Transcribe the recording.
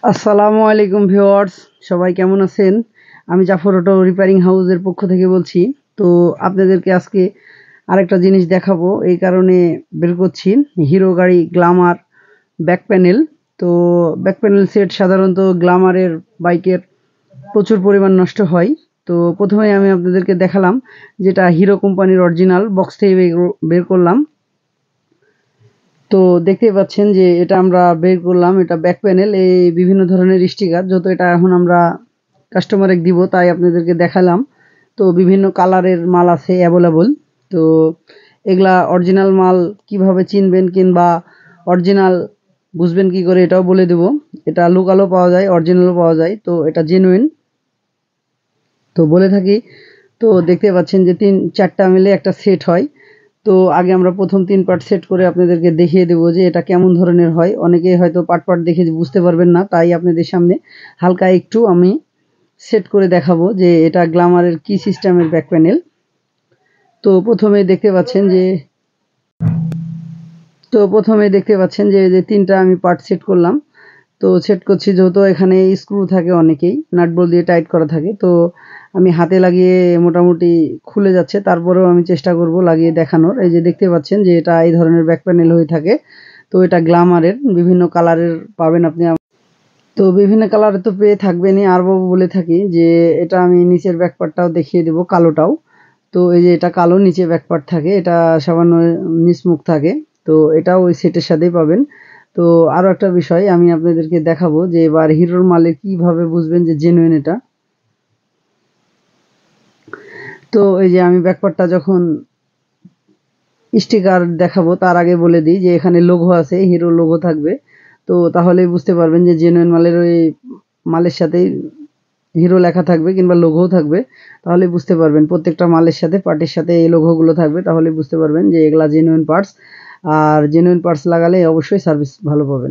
আসসালামু আলাইকুম ভিউয়ার্স, সবাই কেমন আছেন? আমি জাফর অটো রিপেয়ারিং হাউসের পক্ষ থেকে বলছি। তো আপনাদেরকে আজকে আরেকটা জিনিস দেখাবো, এই কারণে বের করছি। হিরো গাড়ি গ্ল্যামার ব্যাক প্যানেল। তো ব্যাক প্যানেল সেট সাধারণত গ্ল্যামারের বাইকের প্রচুর পরিমাণ নষ্ট হয়। তো প্রথমেই আমি আপনাদেরকে দেখালাম যেটা হিরো কোম্পানির অরিজিনাল বক্স থেকে বের করলাম। তো দেখতেই পাচ্ছেন যে এটা আমরা বের করলাম, এটা ব্যাক প্যানেল। এই বিভিন্ন ধরনের স্টিকার, যত এটা এখন আমরা কাস্টমারে দিব তাই আপনাদেরকে দেখালাম। তো বিভিন্ন কালারের মাল আছে অ্যাভেলেবল। তো এগুলা অরিজিনাল মাল কিভাবে চিনবেন কিংবা অরিজিনাল বুঝবেন কি করে এটাও বলে দেব। এটা লোকালও পাওয়া যায়, অরিজিনালও পাওয়া যায়। তো এটা জেনুইন তো বলে থাকি। তো দেখতে পাচ্ছেন যে 3-4টা মিলে একটা সেট হয়। তো আগে আমরা প্রথম 3 পার্ট সেট করে আপনাদেরকে দেখিয়ে দেব যে এটা কেমন ধরনের হয়। অনেকেই হয়তো পার্ট দেখে বুঝতে পারবেন না, তাই আপনাদের সামনে হালকা একটু আমি সেট করে দেখাবো যে এটা গ্ল্যামারের কি সিস্টেমের ব্যাক প্যানেল। তো প্রথমেই দেখতে পাচ্ছেন যে যে 3টা আমি পার্ট সেট করলাম। তো সেট করছি যেহেতু এখানে স্ক্রু থাকে, অনেকেই নাট বল্টু দিয়ে টাইট করা থাকে। তো আমি হাতে লাগিয়ে মোটামুটি খুলে যাচ্ছে, তারপরেও আমি চেষ্টা করব লাগিয়ে দেখানোর। এই যে দেখতে পাচ্ছেন যে এটা এই ধরনের ব্যাক প্যানেল হয়ে থাকে। তো এটা গ্ল্যামারের বিভিন্ন কালারের পাবেন আপনি। তো বিভিন্ন কালারের তো পেয়ে থাকবেনই। আর বলে থাকি যে এটা আমি নিচের ব্যাক পার্টটাও দেখিয়ে দেব, কালোটাও। তো এই যে এটা কালো, নিচে ব্যাক পার্ট থাকে, এটা সামান্য নিচ মুখ থাকে। তো এটাও ওই সেটের সাথেই পাবেন। তো আরো একটা বিষয় আমি আপনাদেরকে দেখাবো যে এবার হিরোর মালে কিভাবে বুঝবেন যে জেনুইন এটা। তো এই যে আমি ব্যাক পার্টটা যখন স্টিকার দেখাবো তার আগে বলে দিই যে এখানে লোগো আছে, হিরো লোগো থাকবে। তো তাহলেই বুঝতে পারবেন যে জেনুইন মালের ওই মালের সাথেই হিরো লেখা থাকবে কিংবা লোগোও থাকবে। তাহলে বুঝতে পারবেন প্রত্যেকটা মালের সাথে, পার্টের সাথে এই লোগোগুলো থাকবে। তাহলে বুঝতে পারবেন যে এগুলা জেনুইন পার্টস। আর জেনুইন পার্টস লাগালে অবশ্যই সার্ভিস ভালো পাবেন।